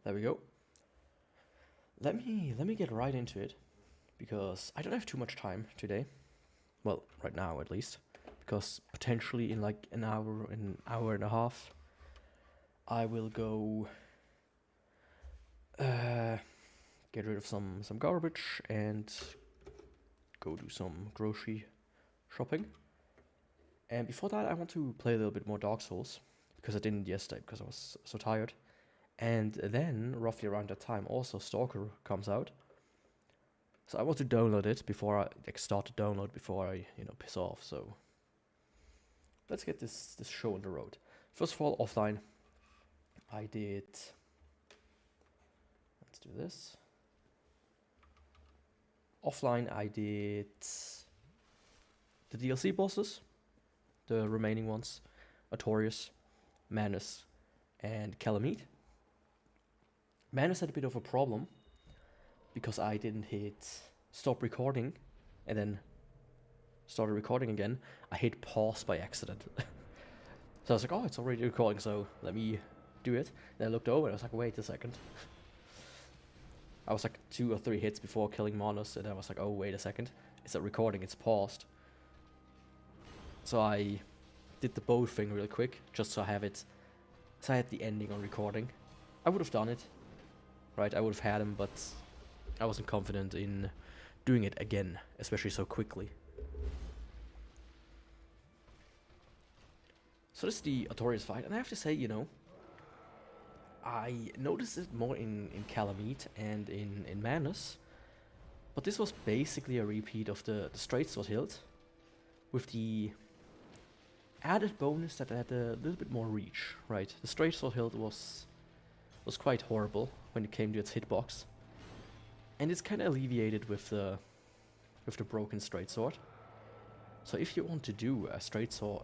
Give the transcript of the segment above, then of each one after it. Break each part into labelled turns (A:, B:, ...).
A: There we go. Let me get right into it, because I don't have too much time today. Well, right now at least, because potentially in like an hour and a half, I will go get rid of some garbage and go do some grocery shopping. And before that, I want to play a little bit more Dark Souls, because I didn't yesterday because I was so tired. And then, roughly around that time, also Stalker comes out. So I want to download it before I start to download before I piss off. So let's get this show on the road. First of all, offline, I did. Let's do this. Offline, I did the DLC bosses, the remaining ones, Artorias, Manus, and Calamite. Manus had a bit of a problem because I didn't hit stop recording and then started recording again. I hit pause by accident. So I was like, oh, it's already recording, so let me do it. Then I looked over and I was like, wait a second. I was like 2 or 3 hits before killing Manus, and I was like, oh, wait a second. It's not recording, it's paused. So I did the bow thing real quick, just so I have it. So I had the ending on recording. I would have done it, right? I would have had him, but I wasn't confident in doing it again, especially so quickly. So this is the Artorias fight, and I have to say, I noticed it more in Calamite and in Manus, but this was basically a repeat of the straight sword hilt, with the added bonus that it had a little bit more reach, right? The straight sword hilt was quite horrible when it came to its hitbox, and it's kind of alleviated with the broken straight sword. So if you want to do a straight sword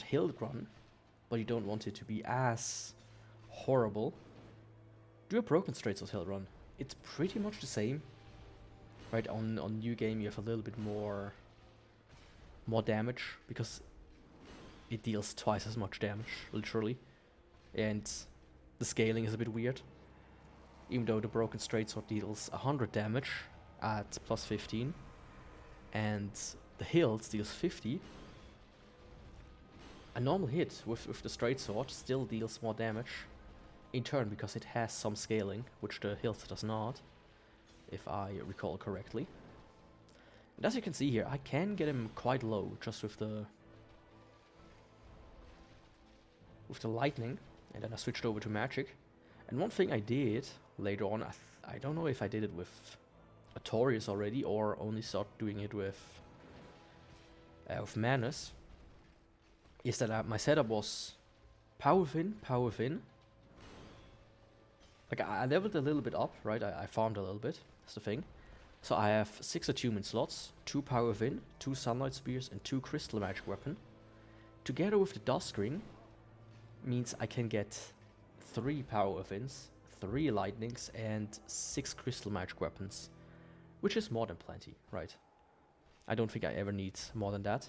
A: hilt run, but you don't want it to be as horrible, do a broken straight sword hilt run. It's pretty much the same, right? On new game you have a little bit more damage because it deals twice as much damage, literally, and the scaling is a bit weird. Even though the broken straight sword deals 100 damage at plus 15, and the hilt deals 50, a normal hit with the straight sword still deals more damage in turn because it has some scaling, which the hilt does not, if I recall correctly. And as you can see here, I can get him quite low just with the lightning, and then I switched over to magic. And one thing I did later on, I don't know if I did it with Artorias already or only started doing it with Manus, is that my setup was power within. Like I leveled a little bit up, right? I farmed a little bit, that's the thing. So I have 6 attunement slots, 2 power within, 2 sunlight spears, and 2 crystal magic weapon. Together with the dusk ring, means I can get 3 power withins, 3 lightnings, and 6 crystal magic weapons, which is more than plenty, right? I don't think I ever need more than that.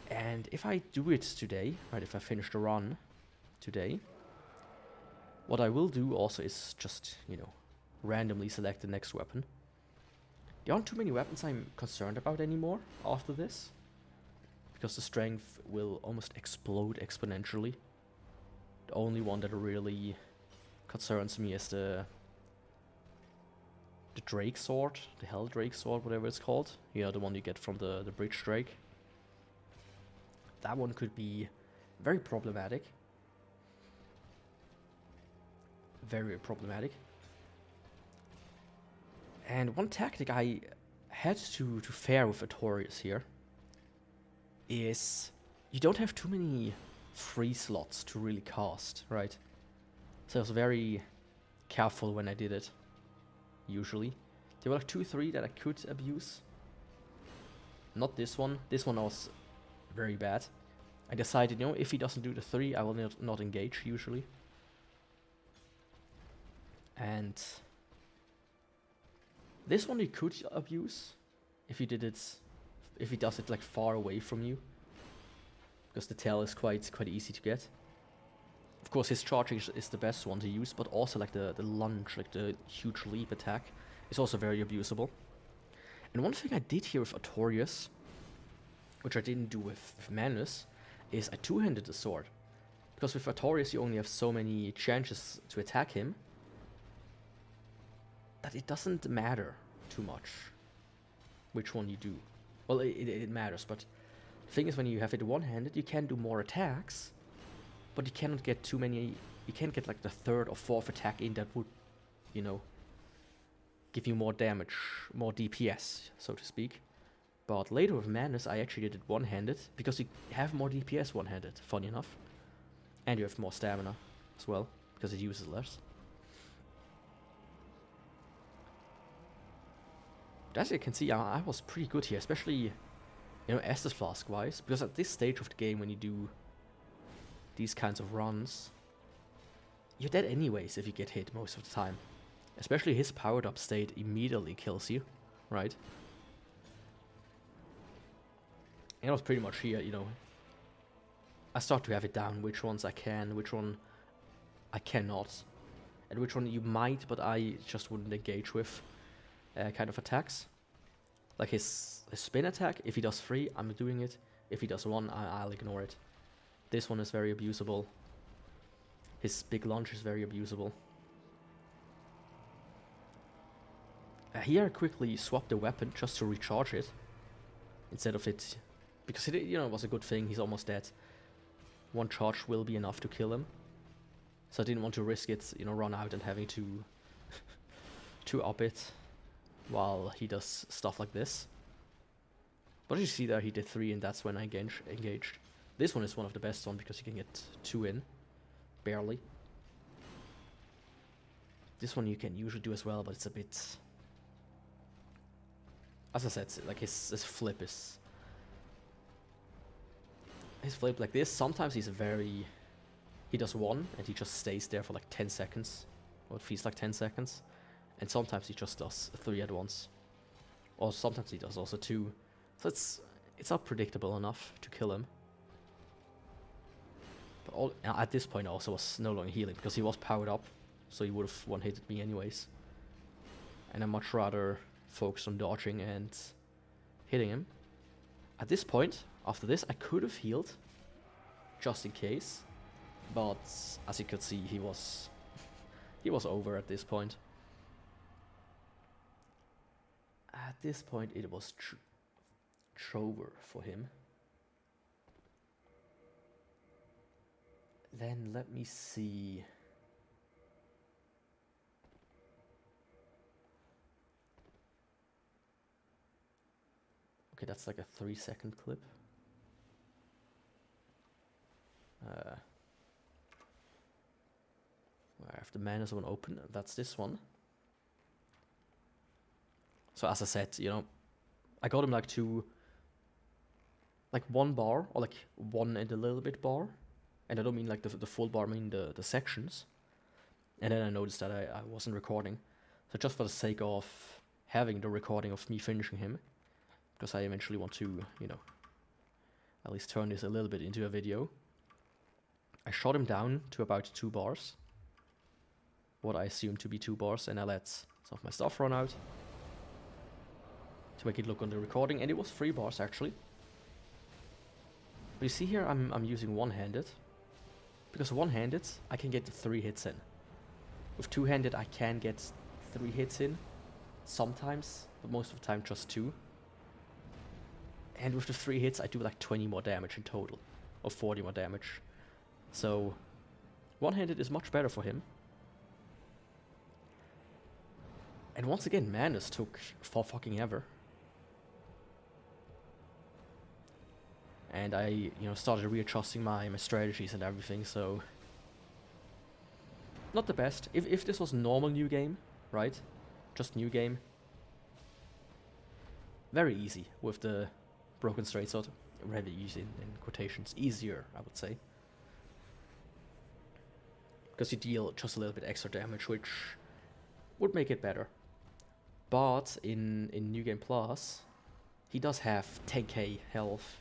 A: And if I do it today, right, if I finish the run today, what I will do also is just, randomly select the next weapon. There aren't too many weapons I'm concerned about anymore after this, because the strength will almost explode exponentially. The only one that really concerns me is the Drake sword, the Hell Drake sword, whatever it's called. The one you get from the Bridge Drake. That one could be very problematic. Very problematic. And one tactic I had to fare with Artorias here is you don't have too many free slots to really cast, right? So I was very careful when I did it, usually. There were like 2-3 that I could abuse. Not this one. This one was very bad. I decided, if he doesn't do the 3, I will not engage, usually. And this one you could abuse if he does it like far away from you, because the tail is quite easy to get. Of course, his charge is the best one to use, but also like the lunge, like the huge leap attack, is also very abusable. And one thing I did here with Artorias, which I didn't do with Manus, is I two-handed the sword. Because with Artorias you only have so many chances to attack him that it doesn't matter too much which one you do. Well, it matters, but the thing is, when you have it one-handed, you can do more attacks, but you cannot get too many. You can't get like the third or fourth attack in that would, you know, give you more damage, more DPS, so to speak. But later with Manus, I actually did it one-handed, because you have more DPS one-handed, funny enough. And you have more stamina as well, because it uses less. But as you can see, I was pretty good here, especially, you know, Estus Flask-wise, because at this stage of the game, when you do these kinds of runs, you're dead anyways if you get hit most of the time. Especially his powered up state immediately kills you, right? And I was pretty much here, you know, I start to have it down, which ones I can, which one I cannot, and which one you might, but I just wouldn't engage with kind of attacks. Like his spin attack, if he does 3, I'm doing it. If he does 1, I'll ignore it. This one is very abusable. His big lunge is very abusable. Here I quickly swapped the weapon just to recharge it, instead of it, because it, you know, was a good thing. He's almost dead. One charge will be enough to kill him, so I didn't want to risk it, you know, run out and having to to up it while he does stuff like this. But you see there, he did 3, and that's when I engaged. This one is one of the best one because you can get 2 in, barely. This one you can usually do as well, but it's a bit, as I said, like his flip is... His flip like this, sometimes he's very... He does 1, and he just stays there for like 10 seconds. Or it feels like 10 seconds. And sometimes he just does 3 at once. Or sometimes he does also 2. So it's not predictable enough to kill him. But at this point I also was no longer healing, because he was powered up. So he would have one-hitted me anyways. And I much rather focus on dodging and hitting him. At this point, after this, I could have healed, just in case. But as you could see, he was over at this point. At this point, it was Trover for him. Then let me see. Okay, that's like a 3-second clip. I have the Manus one open, that's this one. So as I said, you know, I got him like to like 1 bar, or like 1 and a little bit bar. And I don't mean like the full bar, I mean the sections. And then I noticed that I wasn't recording. So just for the sake of having the recording of me finishing him, because I eventually want to, you know, at least turn this a little bit into a video, I shot him down to about 2 bars. What I assume to be 2 bars, and I let some of my stuff run out to make it look on the recording, and it was 3 bars actually. But you see here, I'm using one-handed, because one-handed I can get 3 hits in. With two-handed I can get 3 hits in, sometimes, but most of the time just 2. And with the 3 hits I do like 20 more damage in total, or 40 more damage. So one-handed is much better for him. And once again, Manus took for fucking ever. And I, you know, started readjusting my strategies and everything, so... Not the best. If this was normal new game, right? Just new game. Very easy with the broken straight sword. Really easy in quotations. Easier, I would say. Because you deal just a little bit extra damage, which would make it better. But in New Game Plus, he does have 10k health,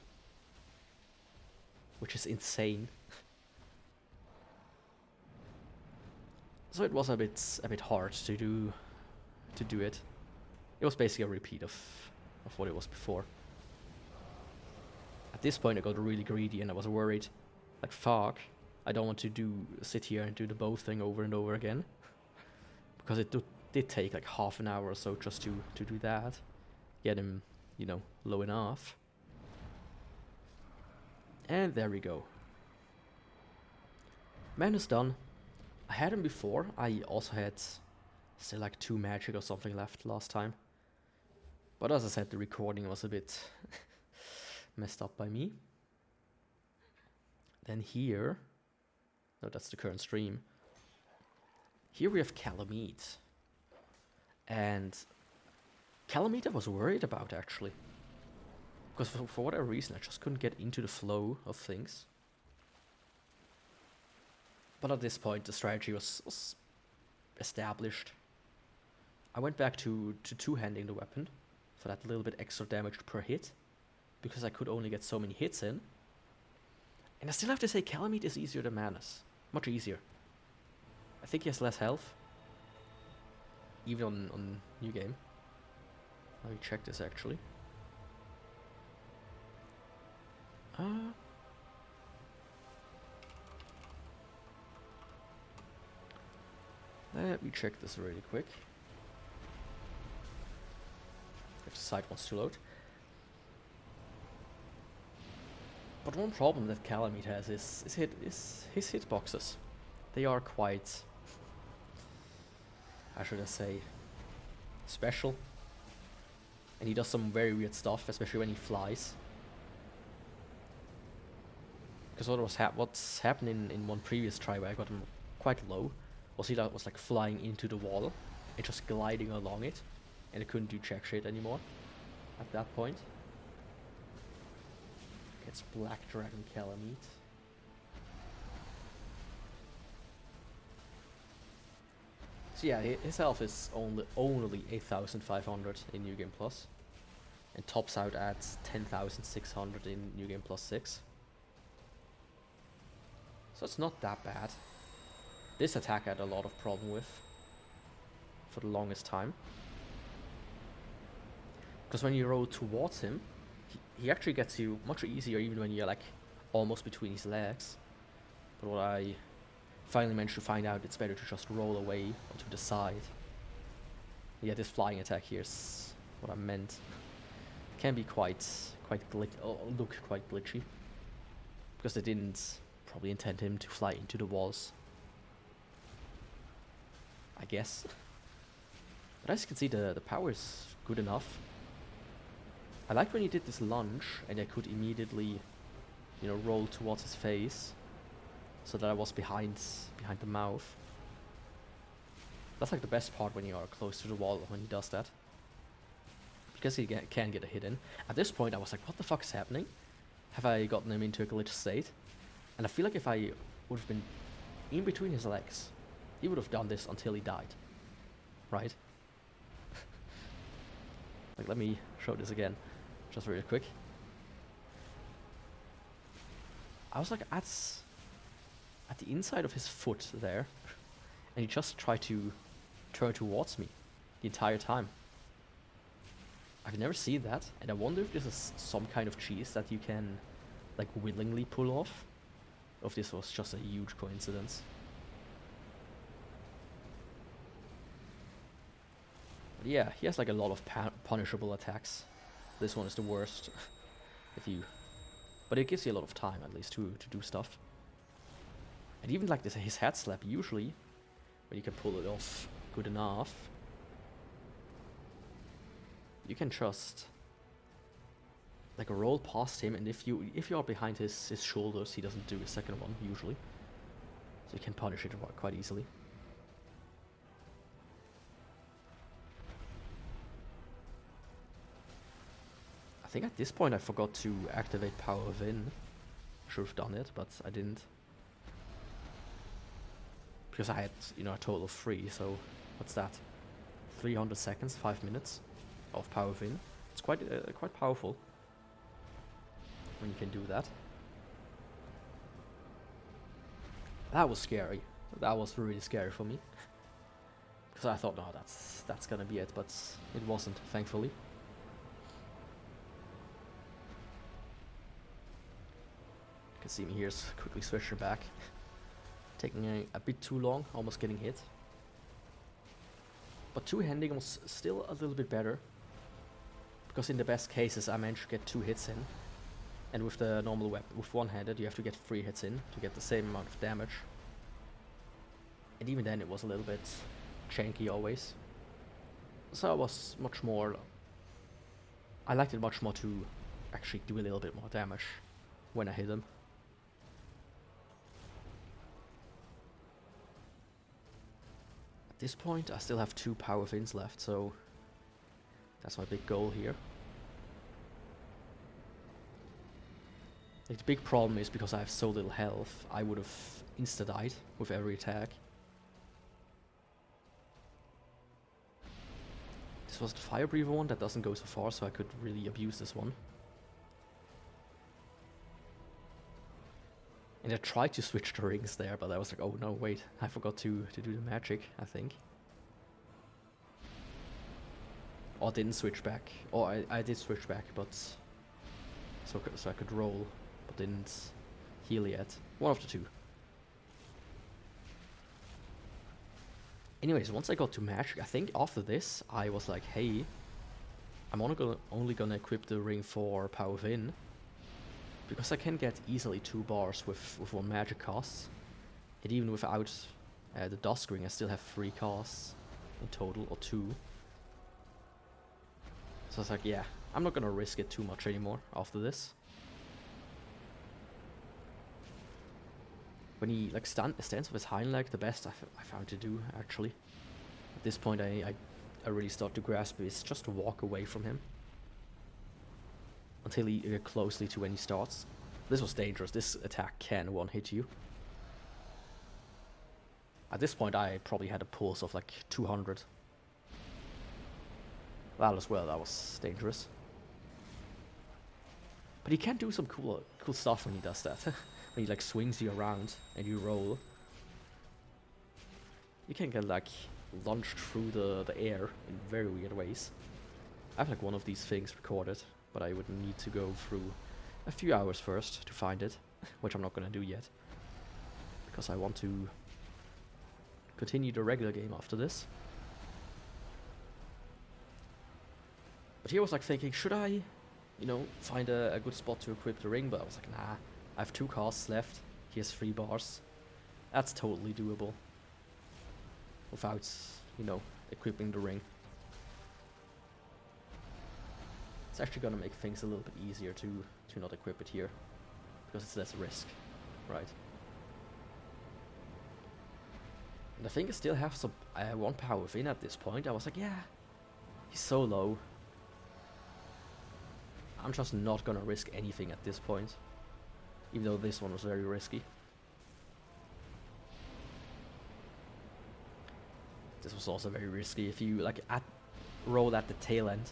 A: which is insane. So it was a bit hard to do it. It was basically a repeat of what it was before. At this point I got really greedy and I was worried, like fuck, I don't want to sit here and do the bow thing over and over again. Because it did take like half an hour or so just to do that. Get him, you know, low enough. And there we go. Man is done. I had him before. I also had still like 2 magic or something left last time. But as I said, the recording was a bit messed up by me. Then here, no, that's the current stream. Here we have Calamite. And Calamite I was worried about actually. Because for whatever reason I just couldn't get into the flow of things. But at this point the strategy was established. I went back to two-handing the weapon for that little bit extra damage per hit. Because I could only get so many hits in. And I still have to say Calamite is easier than Manus. Much easier. I think he has less health. Even on New Game. Let me check this actually. Let me check this really quick. If the site wants to load. But one problem that Calamite has is his hitboxes. They are quite, how should I say, special. And he does some very weird stuff, especially when he flies. Because what's happened in one previous try where I got him quite low was he was like flying into the wall and just gliding along it, and I couldn't do jack shit anymore at that point. It's Black Dragon Calamite. So yeah, his health is only 8,500 in New Game Plus, and tops out at 10,600 in New Game Plus 6. So it's not that bad. This attack I had a lot of problem with for the longest time. Because when you roll towards him, he actually gets you much easier even when you're like almost between his legs. But what I finally managed to find out, it's better to just roll away or to the side. Yeah, this flying attack here is what I meant. It can be quite look quite glitchy. Because they didn't probably intend him to fly into the walls, I guess. But as you can see, the power is good enough. I liked when he did this lunge and I could immediately, you know, roll towards his face so that I was behind the mouth. That's like the best part when you are close to the wall when he does that. Because he can get a hit in. At this point I was like, what the fuck is happening? Have I gotten him into a glitch state? And I feel like if I would have been in between his legs, he would have done this until he died. Right? Like, let me show this again, just really quick. I was like at the inside of his foot there, and he just tried to turn towards me the entire time. I've never seen that, and I wonder if this is some kind of cheese that you can like willingly pull off, or if this was just a huge coincidence. But yeah, he has like a lot of punishable attacks. This one is the worst. But it gives you a lot of time at least to do stuff. And even like this, his head slap usually, when you can pull it off good enough, you can just like roll past him, and if you are behind his shoulders, he doesn't do a second one usually. So you can punish it quite easily. I think at this point I forgot to activate Power Within. Should have done it, but I didn't. Because I had, you know, a total of 3, so what's that? 300 seconds, 5 minutes of Power Within. It's quite powerful when you can do that. That was scary. That was really scary for me. Because I thought, no, that's gonna be it, but it wasn't, thankfully. You can see me here quickly switching back. Taking a bit too long, almost getting hit. But two-handing was still a little bit better. Because in the best cases I managed to get 2 hits in. And with the normal weapon, with one-handed, you have to get 3 hits in to get the same amount of damage. And even then it was a little bit janky always. So I was much more... I liked it much more to actually do a little bit more damage when I hit him. At this point I still have 2 power fins left, so that's my big goal here. Like, the big problem is because I have so little health, I would have insta-died with every attack. This was the Fire Breather one that doesn't go so far, so I could really abuse this one. And I tried to switch the rings there, but I was like, oh no, wait, I forgot to do the magic, I think. Or didn't switch back. Or I did switch back, but... So I could roll, but didn't heal yet. One of the two. Anyways, once I got to magic, I think after this, I was like, hey, I'm only gonna equip the ring for Power Fin. Because I can get easily 2 bars with 1 magic cast. And even without the Dusk Ring, I still have 3 casts in total, or 2. So I was like, yeah, I'm not gonna risk it too much anymore after this. When he like stands with his hind leg, the best I found to do actually. At this point I really start to grasp is just to walk away from him. Until you get closely to when he starts. This was dangerous, this attack can one-hit you. At this point I probably had a pulse of like 200. That as well, that was dangerous. But he can do some cool stuff when he does that. When he like swings you around and you roll. You can get like launched through the air in very weird ways. I have like one of these things recorded, but I would need to go through a few hours first to find it, which I'm not gonna do yet. Because I want to continue the regular game after this. But here I was like thinking, should I, you know, find a good spot to equip the ring? But I was like, nah, I have 2 casts left. Here's 3 bars. That's totally doable. Without, you know, equipping the ring. It's actually gonna make things a little bit easier to not equip it here. Because it's less risk, right? And I think I still have some 1 power within at this point. I was like, yeah, he's so low. I'm just not gonna risk anything at this point. Even though this one was very risky. This was also very risky. If you like roll at the tail end,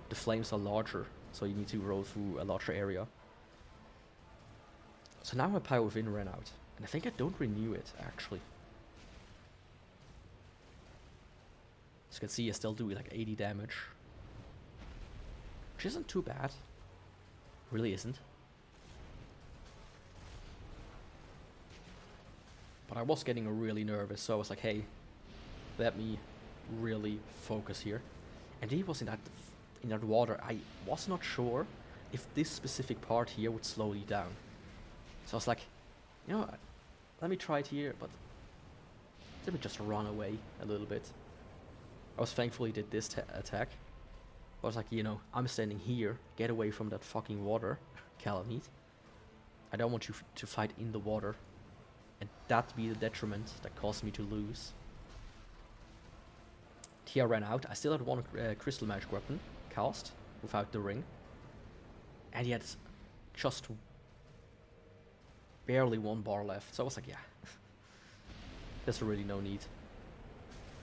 A: the flames are larger, so you need to roll through a larger area. So now my power within ran out, and I think I don't renew it actually. As you can see, I still do like 80 damage, which isn't too bad. Really isn't. But I was getting really nervous, so I was like, hey, let me really focus here. And he was in that water. I was not sure if this specific part here would slow you down. So I was like, you know, let me try it here, but let me just run away a little bit. I was thankfully did this attack. I was like, you know, I'm standing here, get away from that fucking water, Calamite. I don't want you to fight in the water. And that be the detriment that caused me to lose. Here I ran out. I still had 1 crystal magic weapon cast without the ring. And he had just barely 1 bar left. So I was like, yeah, there's really no need.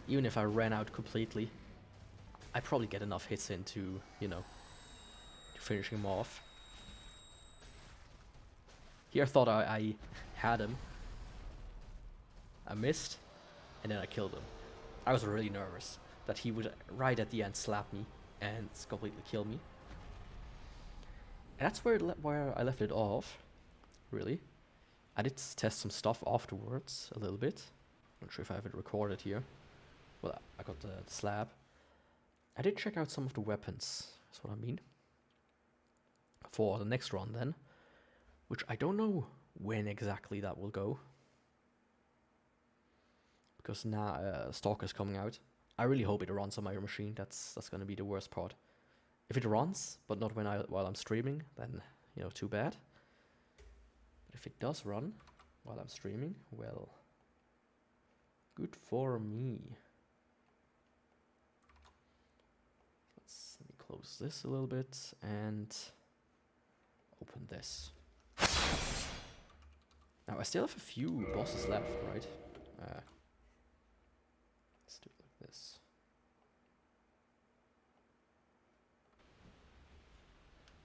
A: Even if I ran out completely, I probably get enough hits in to, you know, to finish him off. Here I thought I had him. I missed, and then I killed him. I was really nervous that he would right at the end slap me and completely kill me. And that's where I left it off, really. I did test some stuff afterwards a little bit. Not sure if I have it recorded here. Well, I got the slab. I did check out some of the weapons, that's what I mean. For the next run then, which I don't know when exactly that will go. Because now Stalker's coming out. I really hope it runs on my machine. That's gonna be the worst part. If it runs, but not while I'm streaming, then too bad. But if it does run while I'm streaming, well, good for me. Let me close this a little bit and open this. Now I still have a few bosses left, right? Let's do it like this.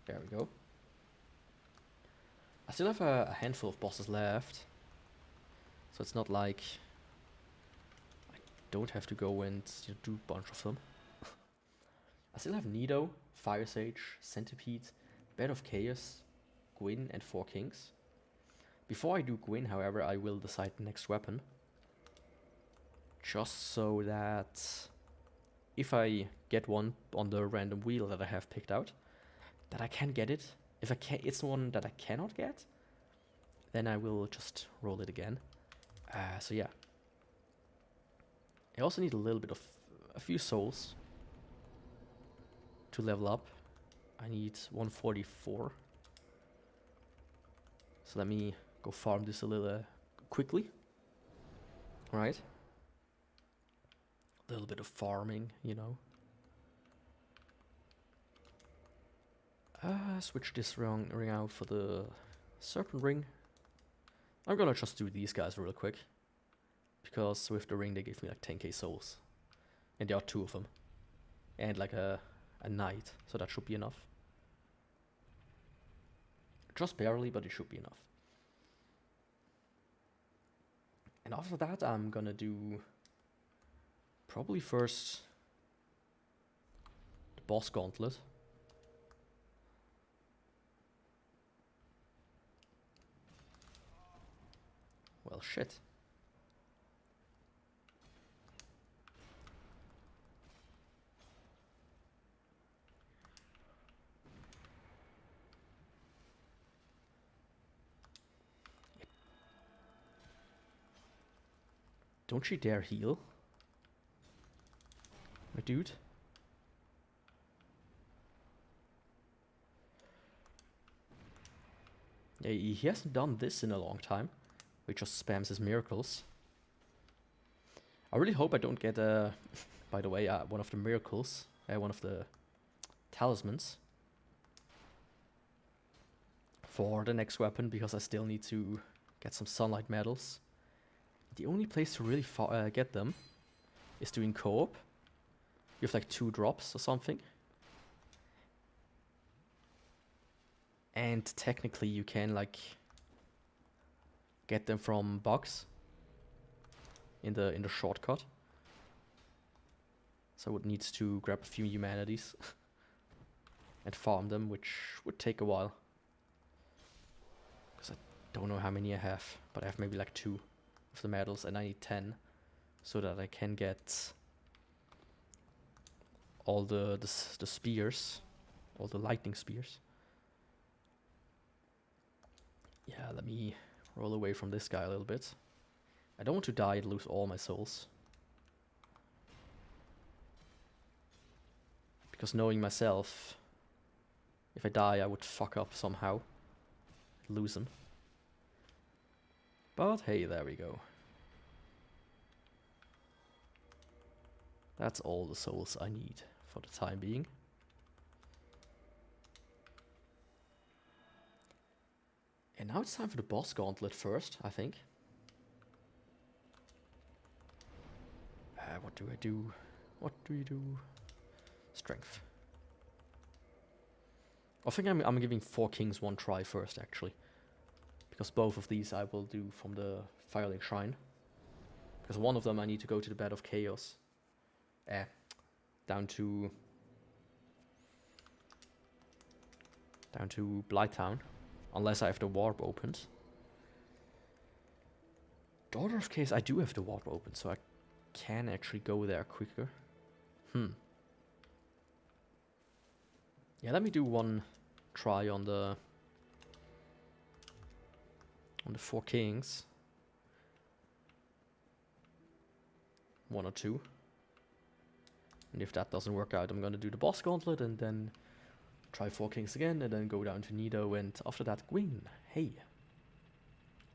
A: There we go. I still have a handful of bosses left, so it's not like I don't have to go and do a bunch of them. I still have Nido, Fire Sage, Centipede, Bed of Chaos, Gwyn, and 4 Kings. Before I do Gwyn, however, I will decide the next weapon. Just so that if I get one on the random wheel that I have picked out, that I can get it. If it's one that I cannot get, then I will just roll it again. So yeah. I also need a few souls to level up. I need 144. So let me go farm this a little quickly. Alright. A little bit of farming, Switch this ring out for the serpent ring. I'm gonna just do these guys real quick, because with the ring they give me like 10k souls, and there are 2 of them, and like a knight, so that should be enough. Just barely, but it should be enough. And after that I'm gonna do probably first the boss gauntlet. Well, shit. Don't you dare heal, my dude. Yeah, he hasn't done this in a long time. He just spams his miracles. I really hope I don't get, by the way, one of the miracles, one of the talismans for the next weapon, because I still need to get some sunlight medals. The only place to really get them is doing co-op. You have like 2 drops or something. And technically you can like get them from bugs in the shortcut. So I would need to grab a few humanities and farm them, which would take a while. Because I don't know how many I have, but I have maybe like 2 of the medals, and I need 10 so that I can get all the spears, all the lightning spears. Yeah, let me roll away from this guy a little bit. I don't want to die and lose all my souls, because knowing myself, if I die I would fuck up somehow, lose them. But hey, there we go. That's all the souls I need for the time being. And now it's time for the boss gauntlet first, I think. What do I do? What do you do? Strength. I think I'm giving 4 Kings 1 try first, actually. Because both of these I will do from the Firelink Shrine. Because one of them I need to go to the Bed of Chaos. Down to Blighttown. Unless I have the warp opened. Daughter of Chaos, I do have the warp open, so I can actually go there quicker. Yeah, let me do one try on the Four Kings. 1 or 2. And if that doesn't work out, I'm gonna do the boss gauntlet and then try Four Kings again and then go down to Nido, and after that Gwyn. Hey.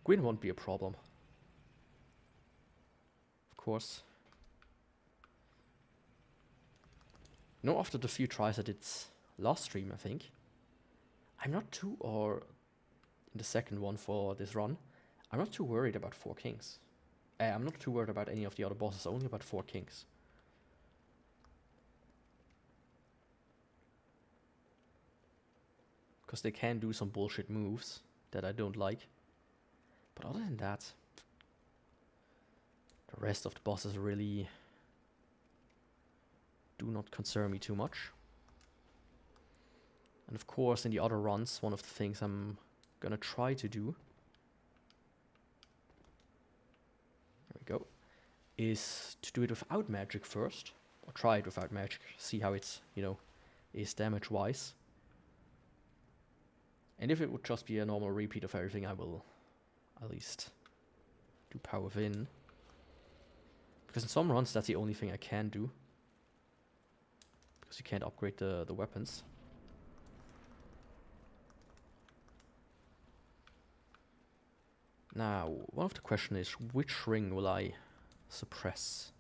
A: Gwyn won't be a problem. Of course. You know, after the few tries I did last stream, I think, I'm not too, or in the second one for this run, I'm not too worried about Four Kings. I'm not too worried about any of the other bosses, only about Four Kings. Because they can do some bullshit moves that I don't like. But other than that, the rest of the bosses really do not concern me too much. And of course, in the other runs, one of the things I'm gonna try to do, there we go, is to do it without magic first, or try it without magic, see how it's, you know, is damage-wise. And if it would just be a normal repeat of everything, I will at least do Power Within. Because in some runs, that's the only thing I can do. Because you can't upgrade the weapons. Now, one of the questions is, which ring will I suppress?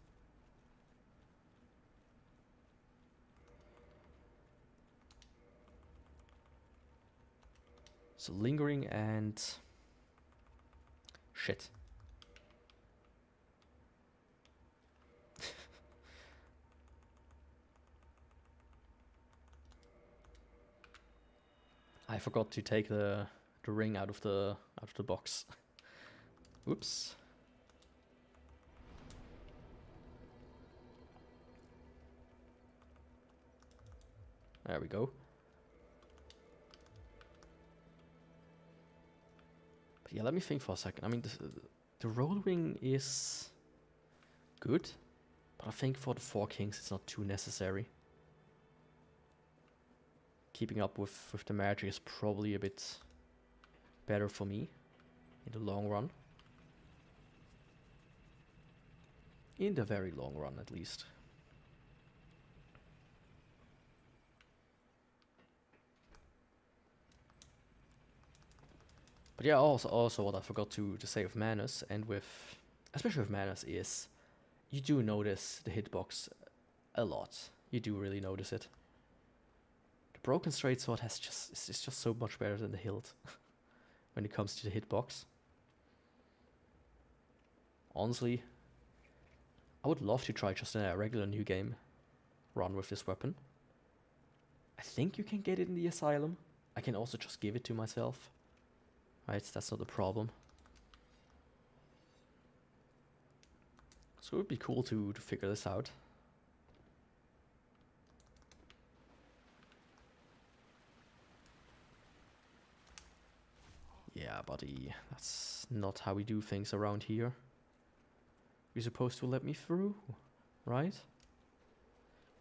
A: So lingering and shit. I forgot to take the ring out of the box. Oops. There we go. But yeah, let me think for a second. I mean, the roll ring is good, but I think for the Four Kings it's not too necessary. Keeping up with the magic is probably a bit better for me in the long run. In the very long run, at least. But yeah, also what I forgot to say with Manus, and especially with Manus, is you do notice the hitbox a lot. You do really notice it. The broken straight sword is just so much better than the hilt when it comes to the hitbox. Honestly, I would love to try just a regular new game run with this weapon. I think you can get it in the Asylum. I can also just give it to myself. Right, that's not a problem. So it would be cool to figure this out. Yeah, buddy, that's not how we do things around here. You're supposed to let me through, right?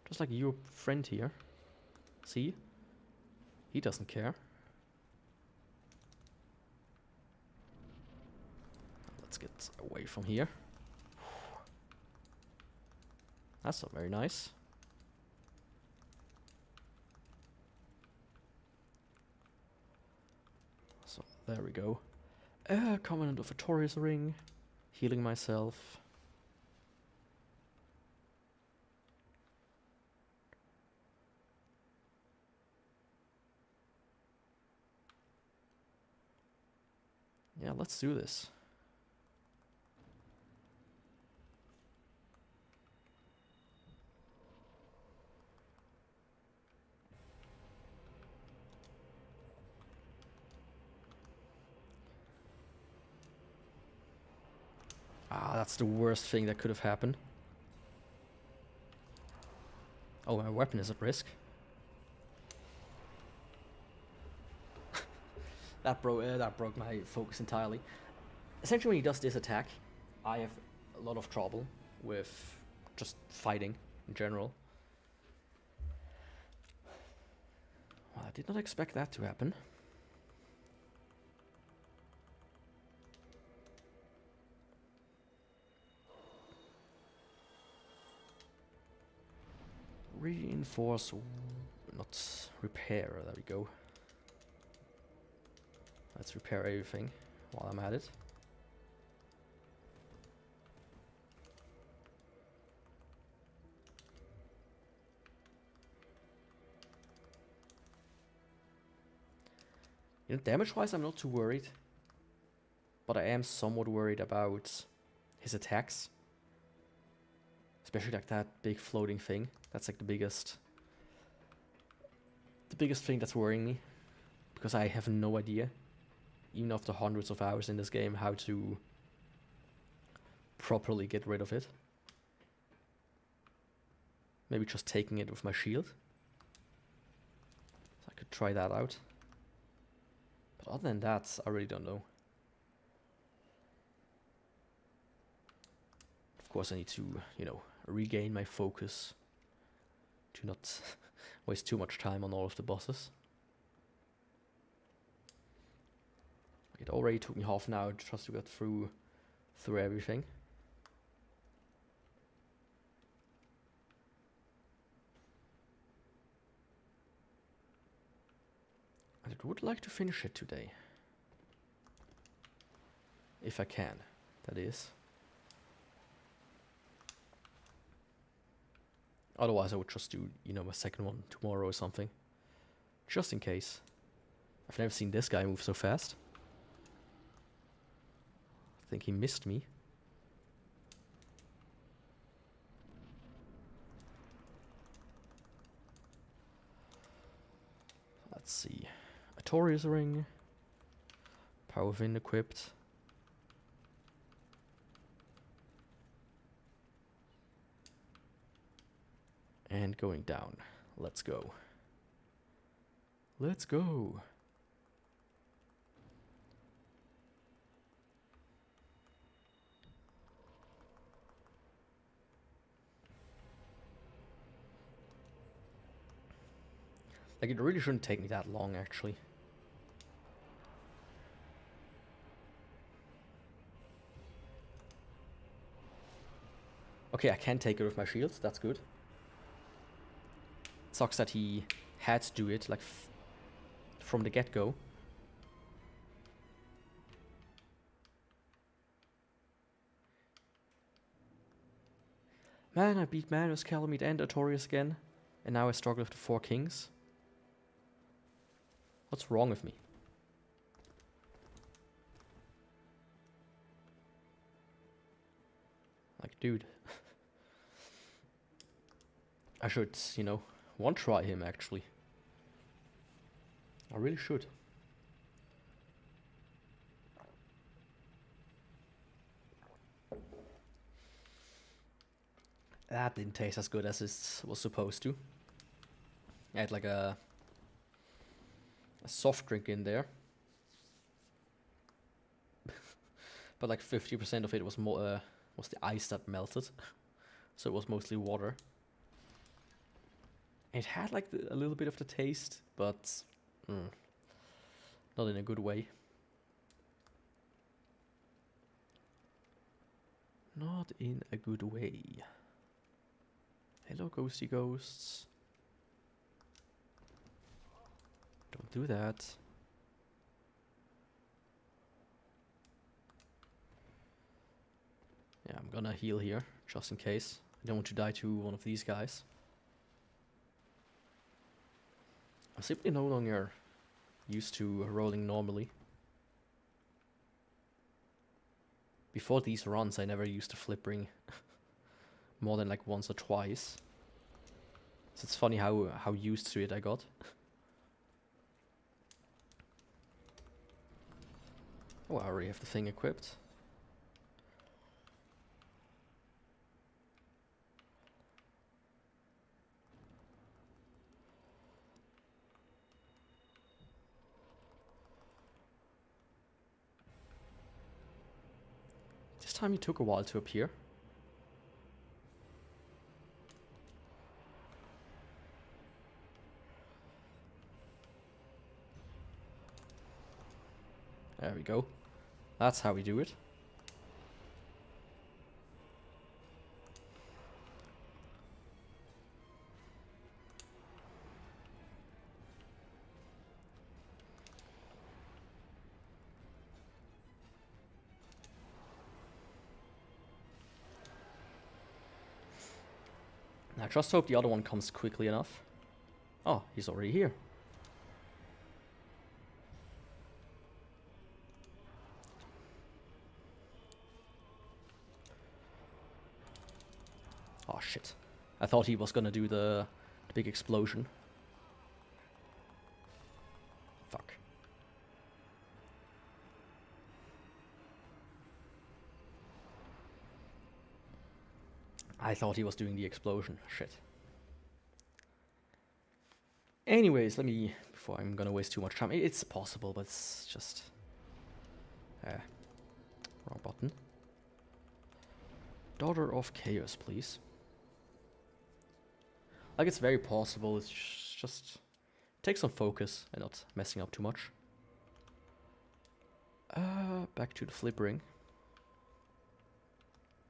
A: Just like your friend here. See? He doesn't care. Let's get away from here. That's not very nice. So, there we go. Covenant of a Taurus ring. Healing myself. Yeah, let's do this. Ah, that's the worst thing that could have happened. Oh, my weapon is at risk. That broke my focus entirely. Essentially, when he does this attack, I have a lot of trouble with just fighting in general. Well, I did not expect that to happen. Reinforce, not repair, there we go. Let's repair everything while I'm at it. You know, damage-wise I'm not too worried. But I am somewhat worried about his attacks. Especially like that big floating thing. That's like the biggest thing that's worrying me. Because I have no idea, even after hundreds of hours in this game, how to properly get rid of it. Maybe just taking it with my shield. So I could try that out. But other than that, I really don't know. Of course I need to, you know, regain my focus to not waste too much time on all of the bosses. It already took me half an hour just to get through everything. And I would like to finish it today. If I can, that is. Otherwise I would just do, you know, my second one tomorrow or something. Just in case. I've never seen this guy move so fast. I think he missed me. Let's see. Artorias ring. Power Wind equipped. And going down. Let's go. Let's go. Like, it really shouldn't take me that long, actually. Okay, I can take it with my shields. That's good. Sucks that he had to do it, like, from the get-go. Man, I beat Manus, Calamite, and Artorias again. And now I struggle with the 4 kings. What's wrong with me? Like, dude. I should, you know, one-try him, actually. I really should. That didn't taste as good as it was supposed to. I had like a soft drink in there. But like 50% of it was more was the ice that melted. So it was mostly water. It had like a little bit of the taste, but not in a good way. Not in a good way. Hello, ghosty ghosts. Don't do that. Yeah, I'm gonna heal here, just in case. I don't want to die to one of these guys. I'm simply no longer used to rolling normally. Before these runs, I never used to flip ring more than like once or twice. So it's funny how used to it I got. Oh, I already have the thing equipped. This time he took a while to appear. There we go. That's how we do it. I just hope the other one comes quickly enough. Oh, he's already here. Oh shit. I thought he was gonna do the big explosion. Fuck. I thought he was doing the explosion. Shit. Anyways, let me... Before I'm gonna waste too much time. It's possible, but it's just... wrong button. Daughter of Chaos, please. Like, it's very possible. It's just... Take some focus and not messing up too much. Back to the flip ring.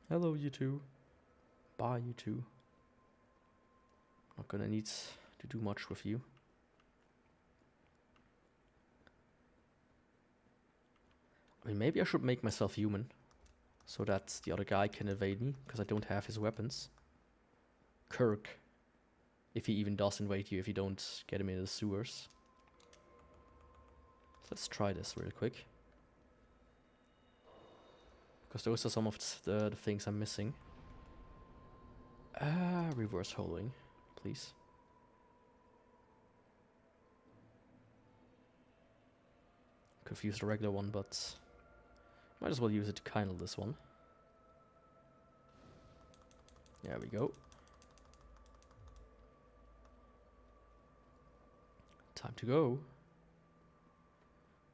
A: Hello, you two. Bye, you two. Not gonna need to do much with you. I mean, maybe I should make myself human, so that the other guy can evade me, because I don't have his weapons. Kirk. If he even does invade you, if you don't get him in the sewers. Let's try this real quick. Because those are some of the things I'm missing. Reverse holding, please. Could have used a regular one, but might as well use it to kindle this one. There we go. Time to go.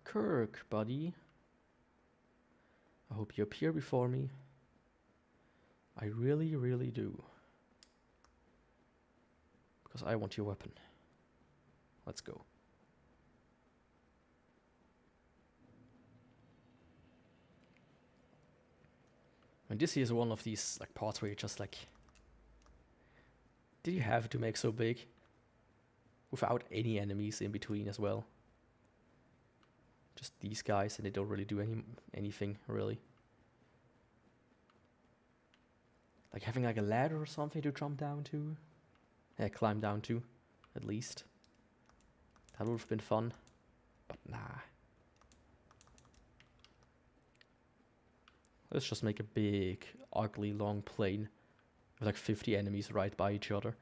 A: Kirk, buddy. I hope you appear before me. I really, really do. Because I want your weapon. Let's go. And this is one of these like parts where you just like... Did you have to make so big? Without any enemies in between as well. Just these guys, and they don't really do anything, really. Like having like a ladder or something to jump down to. Yeah, climb down to, at least. That would have been fun. But nah. Let's just make a big, ugly, long plane. With like 50 enemies right by each other.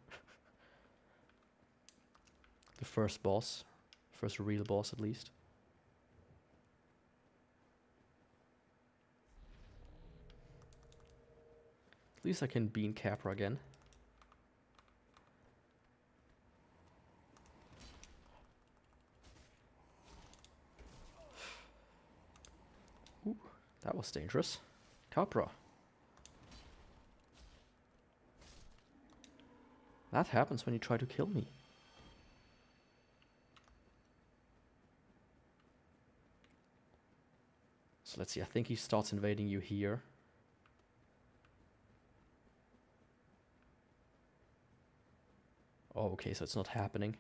A: The first boss. First real boss, at least. At least I can bean Capra again. Ooh, that was dangerous. Capra. That happens when you try to kill me. So let's see, I think he starts invading you here. Oh, okay, so it's not happening.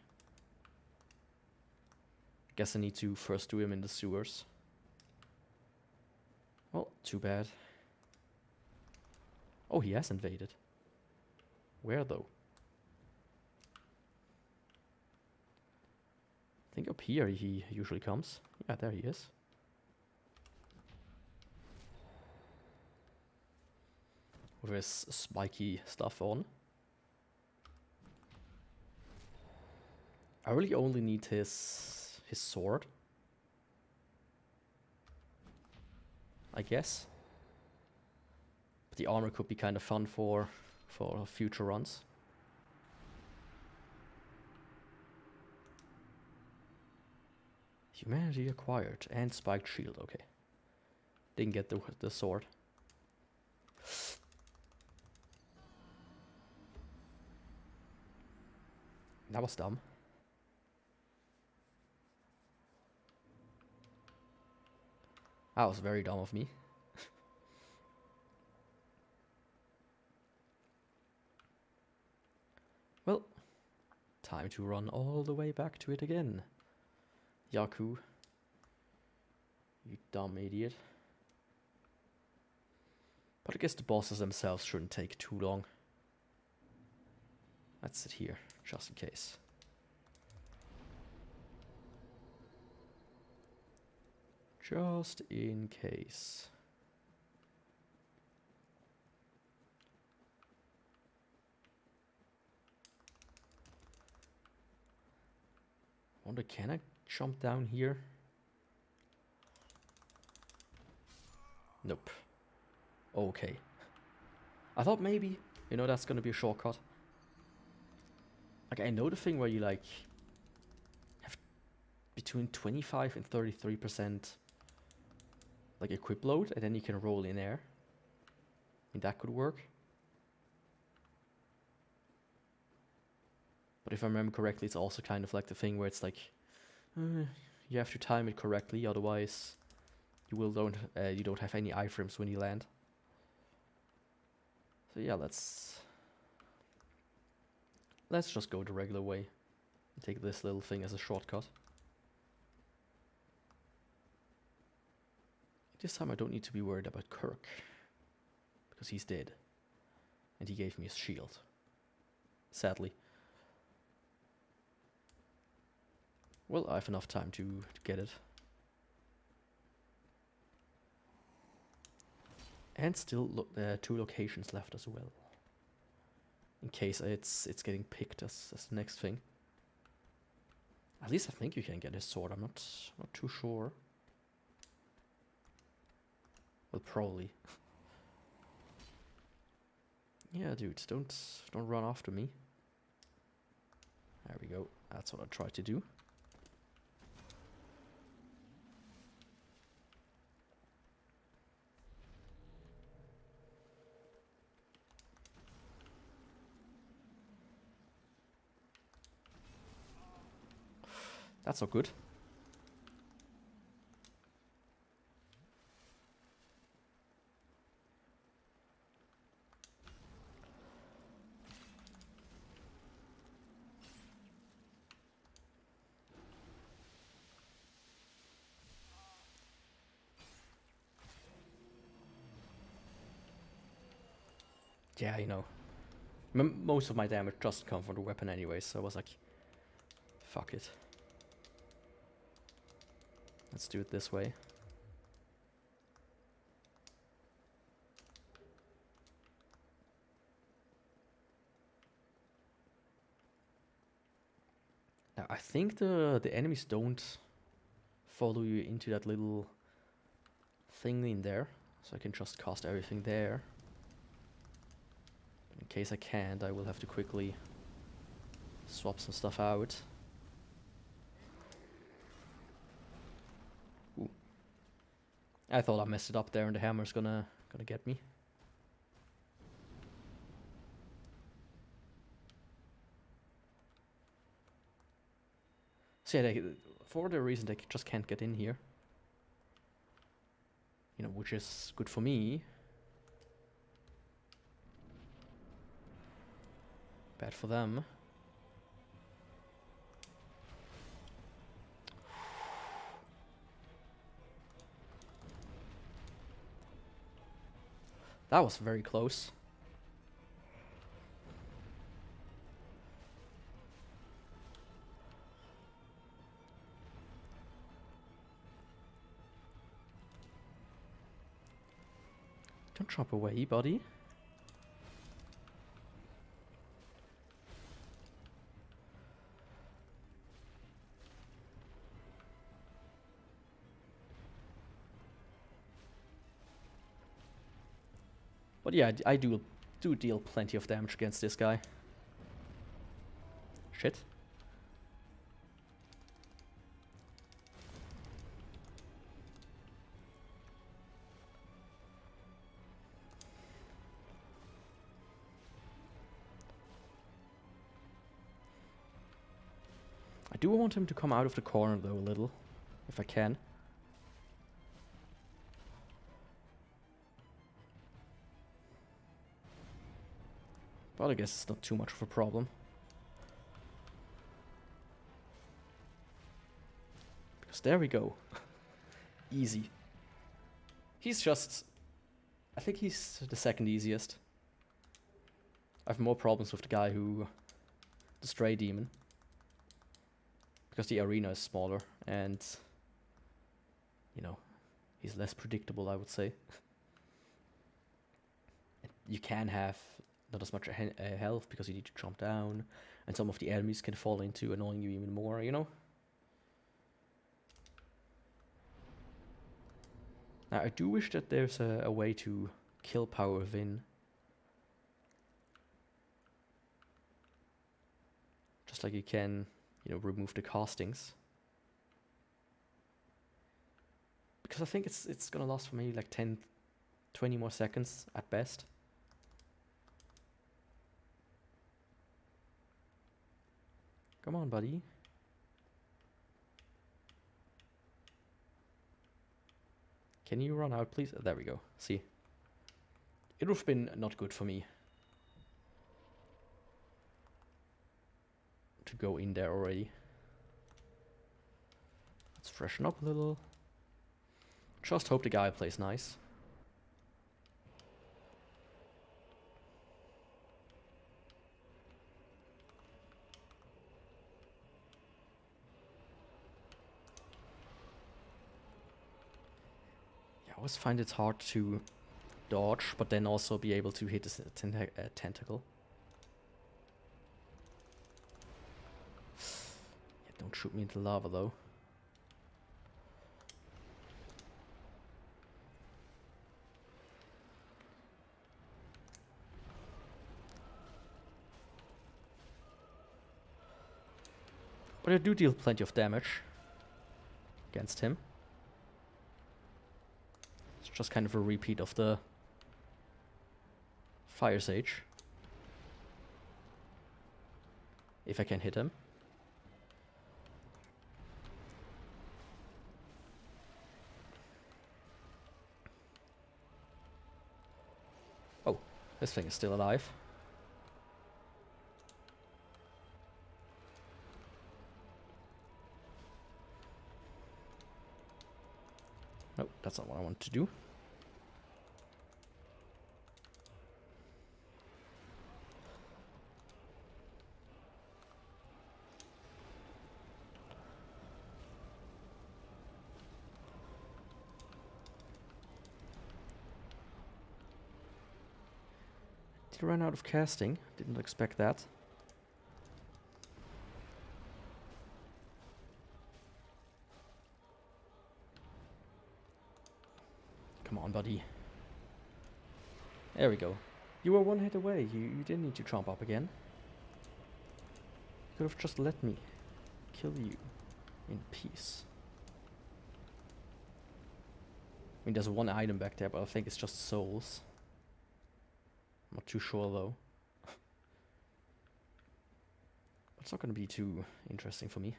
A: Guess I need to first do him in the sewers. Well, too bad. Oh, he has invaded. Where though? I think up here he usually comes. Yeah, there he is. With his spiky stuff on. I really only need his sword. I guess. But the armor could be kind of fun for future runs. Humanity acquired and spiked shield, okay. Didn't get the sword. That was dumb. That was very dumb of me. Well, time to run all the way back to it again. Yaku. You dumb idiot. But I guess the bosses themselves shouldn't take too long. Let's sit here, just in case. Just in case. Wonder, can I jump down here? Nope. Okay. I thought maybe, you know, that's gonna be a shortcut. Like, I know the thing where you, like, have between 25 and 33% like equip load, and then you can roll in air. I mean, that could work. But if I remember correctly, it's also kind of like the thing where it's like, you have to time it correctly, otherwise you don't have any iframes when you land. So yeah, let's just go the regular way and take this little thing as a shortcut. This time I don't need to be worried about Kirk, because he's dead, and he gave me his shield, sadly. Well, I have enough time to get it. And still 2 locations left as well, in case it's getting picked as the next thing. At least I think you can get his sword. I'm not too sure. Well, probably. Yeah, dude, don't run after me. There we go. That's what I tried to do. That's not good. Yeah, you know. Most of my damage just come from the weapon anyway, so I was like, fuck it. Let's do it this way. Now, I think the enemies don't follow you into that little thing in there, so I can just cast everything there. In case I can't, I will have to quickly swap some stuff out. Ooh. I thought I messed it up there and the hammer's gonna get me. So yeah, for the reason they just can't get in here. You know, which is good for me. Bad for them. That was very close. Don't drop away, buddy. But yeah, I do deal plenty of damage against this guy. Shit. do want him to come out of the corner though a little, if I can. But I guess it's not too much of a problem. Because there we go. Easy. He's just... I think he's the second easiest. I have more problems with the guy who... the Stray Demon. Because the arena is smaller and... you know, he's less predictable, I would say. You can have not as much health because you need to jump down, and some of the enemies can fall into annoying you even more, you know? Now, I do wish that there's a way to kill power within. Just like you can, you know, remove the castings. Because I think it's gonna last for maybe like 10, 20 more seconds at best. Come on, buddy. Can you run out, please? There we go. See? It would have been not good for me to go in there already. Let's freshen up a little. Just hope the guy plays nice. I always find it hard to dodge, but then also be able to hit this tentacle. Yeah, don't shoot me into lava though. But I do deal plenty of damage against him. It's just kind of a repeat of the Fire Sage. If I can hit him. Oh, this thing is still alive. Nope, that's not what I want to do. Did run out of casting. Didn't expect that. Come on, buddy. There we go. You were one hit away. You didn't need to jump up again. You could have just let me kill you in peace. I mean, there's one item back there, but I think it's just souls. I'm not too sure though. It's not going to be too interesting for me.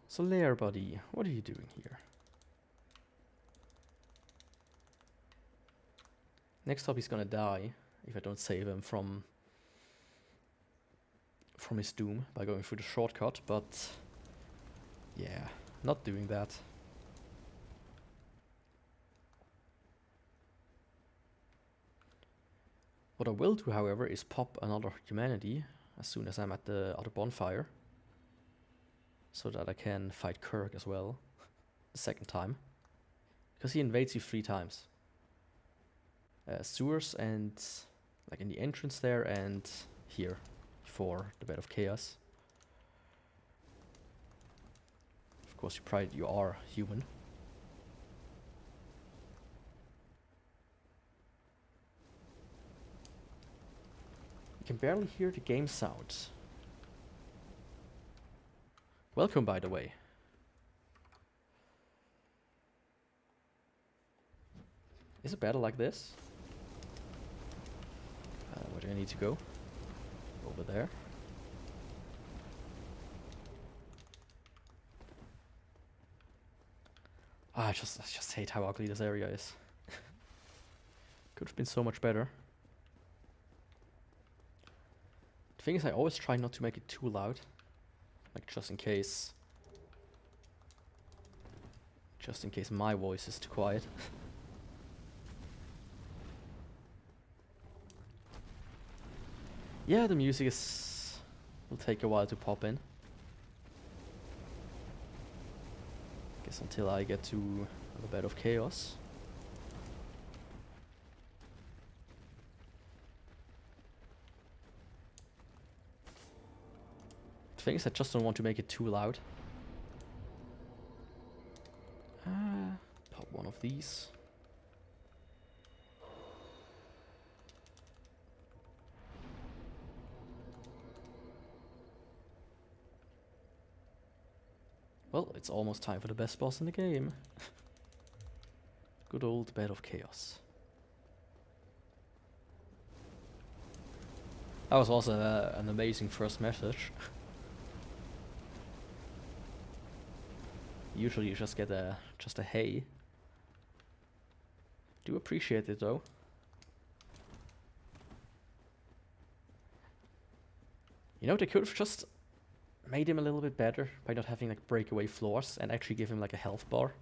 A: So Lair, buddy, what are you doing here? Next up he's gonna die if I don't save him from his doom by going through the shortcut, but yeah, not doing that. What I will do, however, is pop another humanity as soon as I'm at the other bonfire, so that I can fight Kirk as well the second time, because he invades you 3 times. Sewers and like in the entrance there and here before the Bed of Chaos. Of course, you are human. You can barely hear the game sound. Welcome, by the way. Is it better like this? Where do I need to go? Over there. I just hate how ugly this area is. Could have been so much better. The thing is, I always try not to make it too loud. Like, just in case my voice is too quiet. Yeah, the music will take a while to pop in. Guess until I get to the bed of chaos. The thing is, I just don't want to make it too loud. Pop one of these. Well, it's almost time for the best boss in the game. Good old Bed of Chaos. That was also an amazing first message. Usually you just get just a hey. Do appreciate it though. You know, they could have just made him a little bit better by not having like breakaway floors and actually give him like a health bar.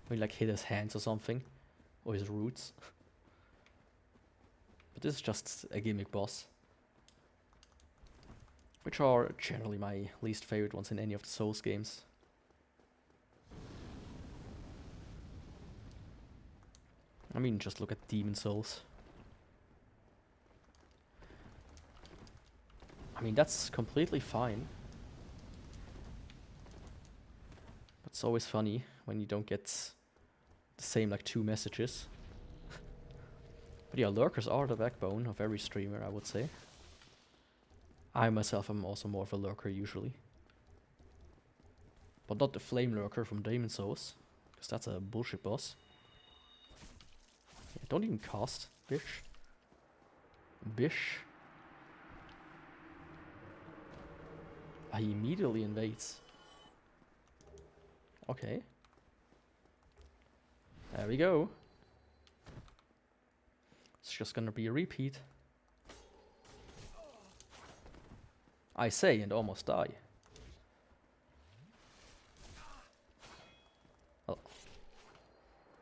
A: When he like hit his hands or something. Or his roots. But this is just a gimmick boss. Which are generally my least favorite ones in any of the Souls games. I mean, just look at Demon Souls. I mean, that's completely fine. But it's always funny when you don't get the same like 2 messages. But yeah, lurkers are the backbone of every streamer, I would say. I myself am also more of a lurker usually. But not the flame lurker from Demon Souls, because that's a bullshit boss. Yeah, don't even cast, bish. Bish. He immediately invades. Okay. There we go. It's just gonna be a repeat. I say and almost die. Oh.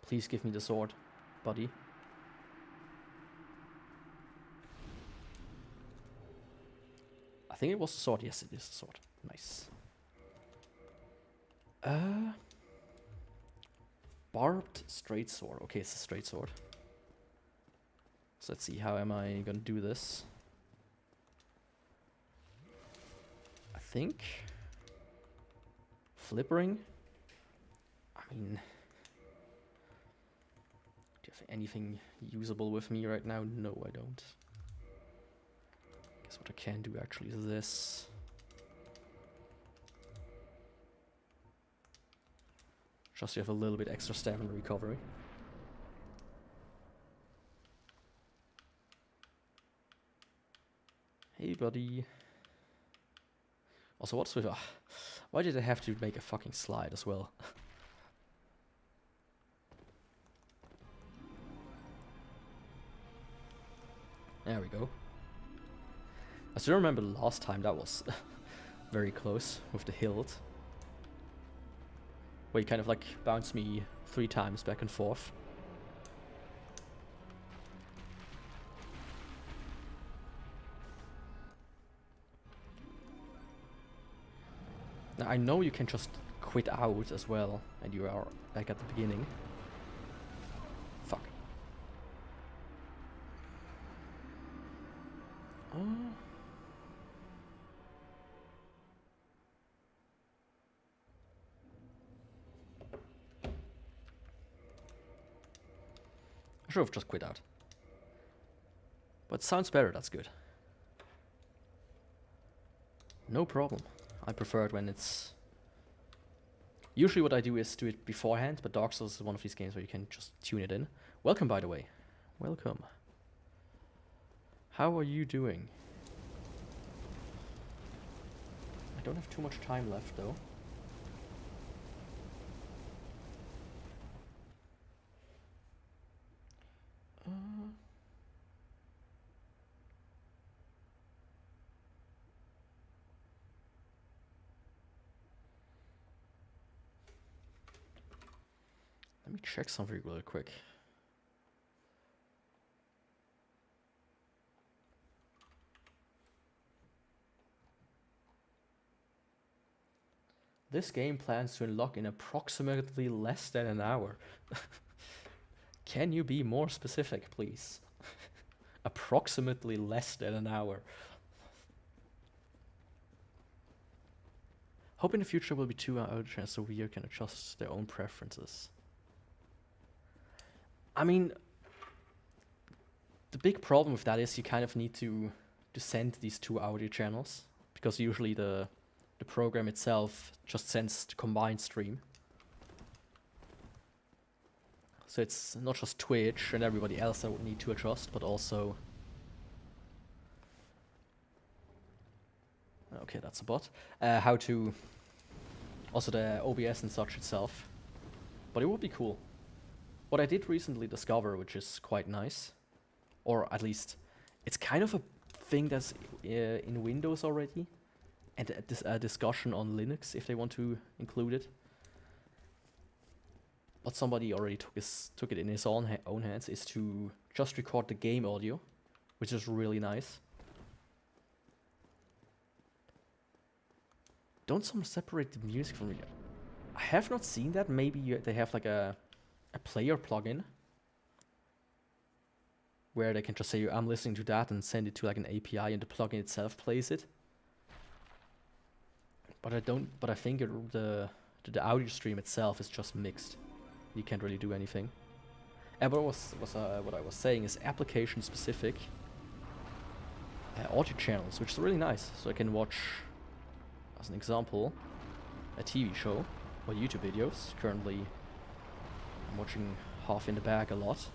A: Please give me the sword, buddy. I think it was the sword. Yes, it is the sword. Nice. Barbed straight sword. Okay, it's a straight sword. So let's see, how am I gonna do this? I think flippering. I mean, do you have anything usable with me right now? No, I don't. Guess what I can do actually is this. Just so you have a little bit extra stamina recovery. Hey, buddy. Also, what's with... why did I have to make a fucking slide as well? There we go. I still remember the last time that was very close with the hilt. Where he kind of like bounced me 3 times back and forth. Now I know you can just quit out as well, and you are back at the beginning. Fuck. I should have just quit out. But sounds better, that's good. No problem. I prefer it when it's... Usually what I do is do it beforehand, but Dark Souls is one of these games where you can just tune it in. Welcome, by the way. Welcome. How are you doing? I don't have too much time left though. Let me check something really quick. This game plans to unlock in approximately less than an hour. Can you be more specific, please? Approximately less than an hour. Hope in the future will be 2 hour channels so viewer can adjust their own preferences. I mean, the big problem with that is you kind of need to send these 2 audio channels, because usually the program itself just sends the combined stream. So it's not just Twitch and everybody else that would need to adjust, but also... Okay, that's a bot. How to... Also the OBS and such itself. But it would be cool. What I did recently discover, which is quite nice, or at least it's kind of a thing that's in Windows already, and a discussion on Linux if they want to include it. But somebody already took it in his own hands, is to just record the game audio, which is really nice. Don't some separate the music from it? I have not seen that. Maybe they have like a player plugin where they can just say, I'm listening to that, and send it to like an API, and the plugin itself plays it. But I think the audio stream itself is just mixed. You can't really do anything. And what I was saying is application specific audio channels, which is really nice. So I can watch, as an example, a TV show or YouTube videos. Currently I'm watching Half in the Bag a lot. So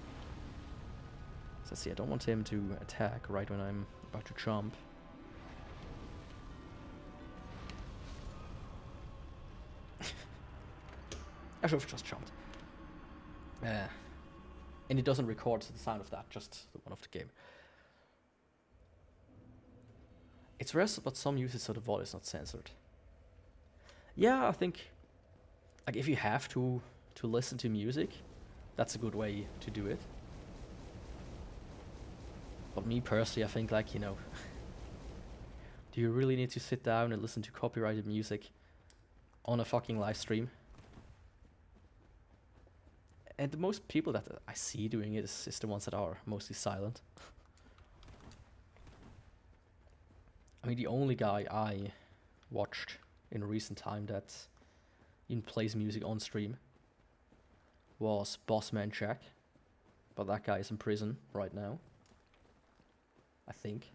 A: let's see, I don't want him to attack right when I'm about to jump. I should have just jumped. And it doesn't record the sound of that, just the one of the game. It's rare, but some use it so the volume is not censored. Yeah, I think, like, if you have to listen to music, that's a good way to do it. But me personally, I think, like, you know, do you really need to sit down and listen to copyrighted music on a fucking live stream? And the most people that I see doing it is the ones that are mostly silent. I mean, the only guy I watched in recent time that even plays music on stream was Bossman Jack, but that guy is in prison right now. I think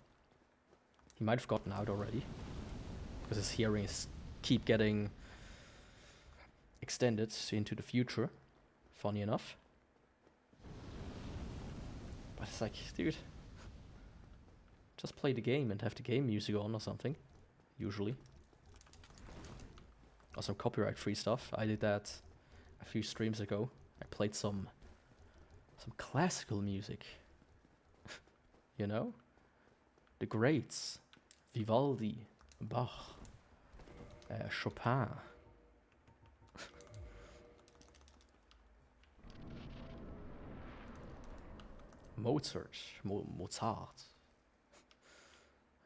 A: he might have gotten out already, because his hearings keep getting extended into the future. Funny enough. But it's like, dude, just play the game and have the game music on or something, usually. Or some copyright-free stuff. I did that a few streams ago. I played some classical music. You know? The greats. Vivaldi, Bach, Chopin. Mozart,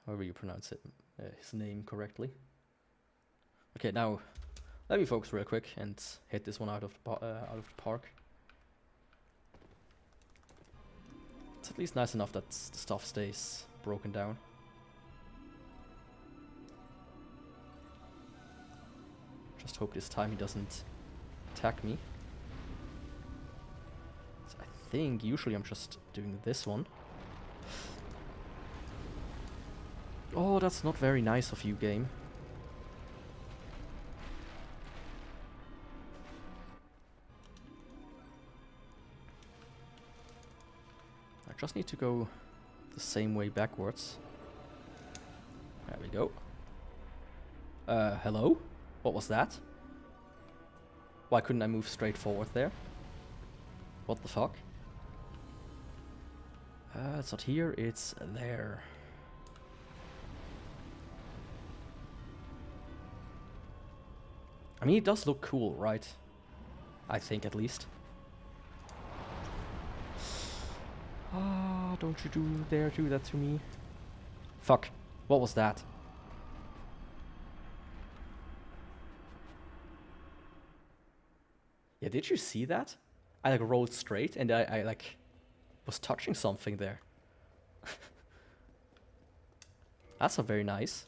A: however you pronounce it, his name correctly. Okay, now let me focus real quick and hit this one out of the park. It's at least nice enough that the stuff stays broken down. Just hope this time he doesn't attack me. I think usually I'm just doing this one. Oh, that's not very nice of you, game. I just need to go the same way backwards. There we go. Hello? What was that? Why couldn't I move straight forward there? What the fuck? It's not here, it's there. I mean, it does look cool, right? I think, at least. Ah, don't you dare do that to me. Fuck. What was that? Yeah, did you see that? I like rolled straight and I like was touching something there. That's not very nice.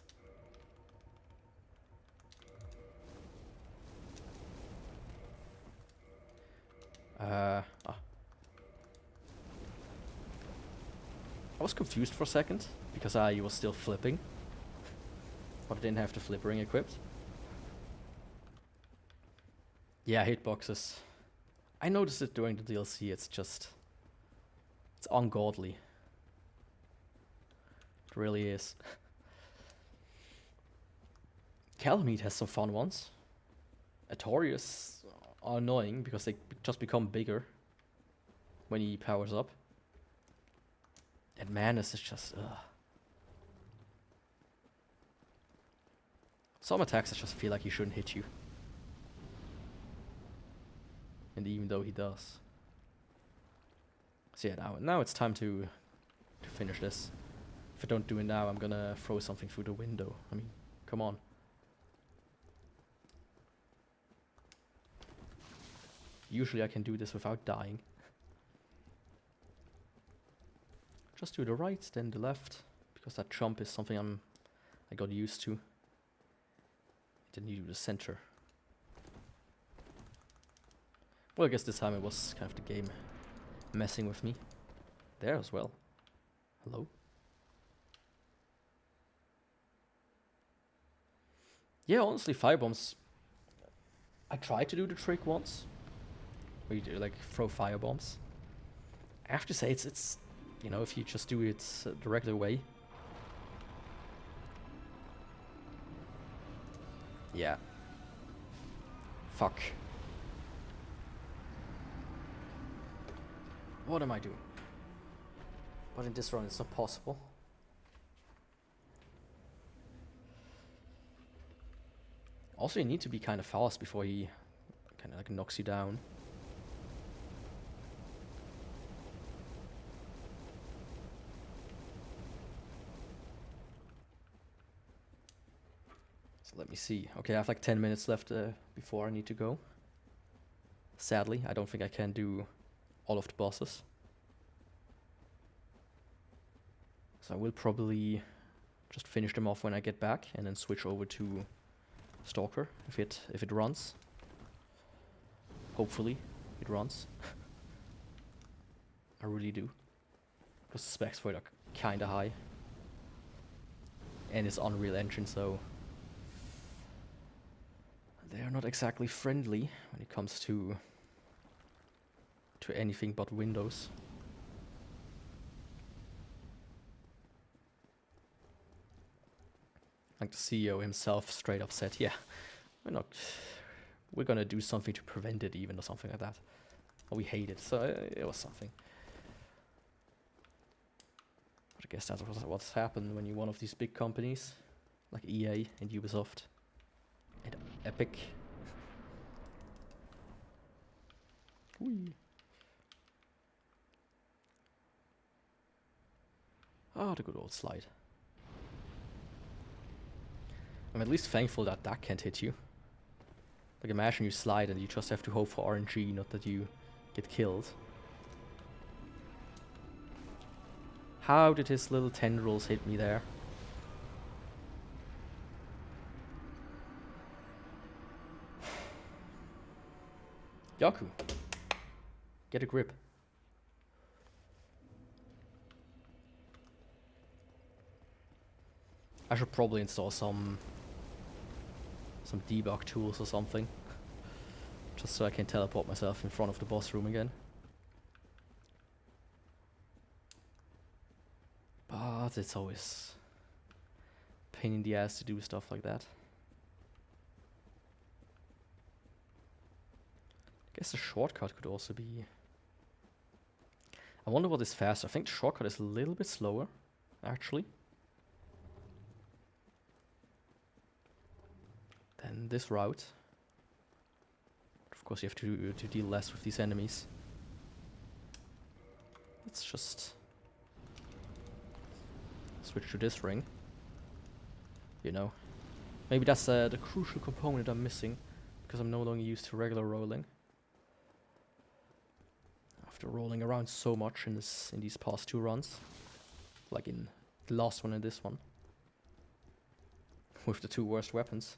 A: I was confused for a second because I was still flipping, but I didn't have the flip ring equipped. Yeah, hitboxes. I noticed it during the DLC, it's ungodly. It really is. Calamite has some fun ones. Artorias are annoying because they just become bigger when he powers up. And Manus is just, ugh. Some attacks I just feel like he shouldn't hit you. And even though he does. So yeah, now it's time to finish this. If I don't do it now, I'm gonna throw something through the window. I mean, come on. Usually I can do this without dying. Just do the right, then the left, because that jump is something I got used to. Then you do the center. Well, I guess this time it was kind of the game messing with me. There as well. Hello? Yeah, honestly, firebombs. I tried to do the trick once, where you do, like, throw firebombs. I have to say, it's you know, if you just do it the regular way. Yeah. Fuck. What am I doing? But in this run it's not possible. Also, you need to be kind of fast before he kind of like knocks you down. So let me see. Okay, I have like 10 minutes left before I need to go. Sadly, I don't think I can do all of the bosses. So I will probably just finish them off when I get back and then switch over to Stalker if it runs. Hopefully it runs. I really do. Because the specs for it are kinda high. And it's Unreal Engine, so they are not exactly friendly when it comes to anything but Windows. Like the CEO himself straight up said, yeah, we're gonna do something to prevent it even, or something like that. Or we hate it, so it was something. But I guess that's what's happened when you're one of these big companies, like EA and Ubisoft and Epic. Whee. Oh, the good old slide. I'm at least thankful that that can't hit you. Like, imagine you slide and you just have to hope for RNG, not that you get killed. How did his little tendrils hit me there? Yaku, get a grip. I should probably install some debug tools or something, just so I can teleport myself in front of the boss room again. but it's always a pain in the ass to do stuff like that. I guess the shortcut could also be... I wonder what is faster. I think the shortcut is a little bit slower, actually, than this route. Of course, you have to deal less with these enemies. Let's just switch to this ring. You know, maybe that's the crucial component I'm missing, because I'm no longer used to regular rolling. After rolling around so much in these past 2 runs, like in the last one and this one, with the 2 worst weapons.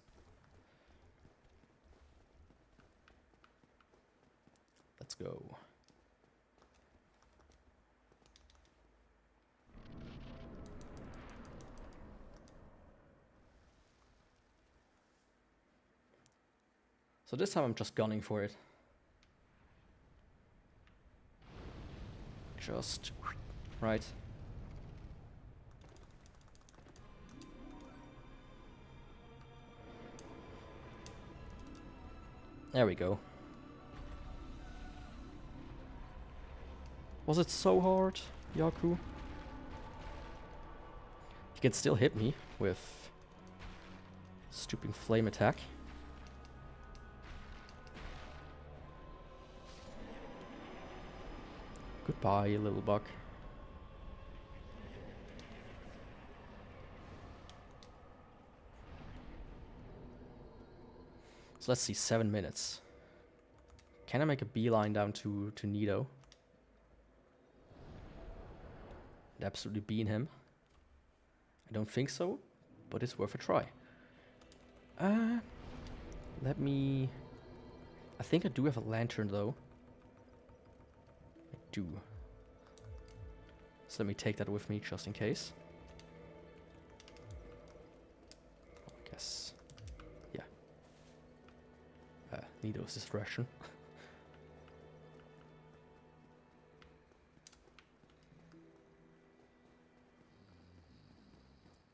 A: Let's go. So this time I'm just gunning for it. Just right. There we go. Was it so hard, Yaku? He can still hit me with stupid flame attack. Goodbye, you little bug. So let's see, 7 minutes. Can I make a beeline down to Nido? And absolutely bean him? I don't think so, but it's worth a try. Let me... I think I do have a lantern though. I do. So let me take that with me just in case. I guess... yeah. Nido's distraction.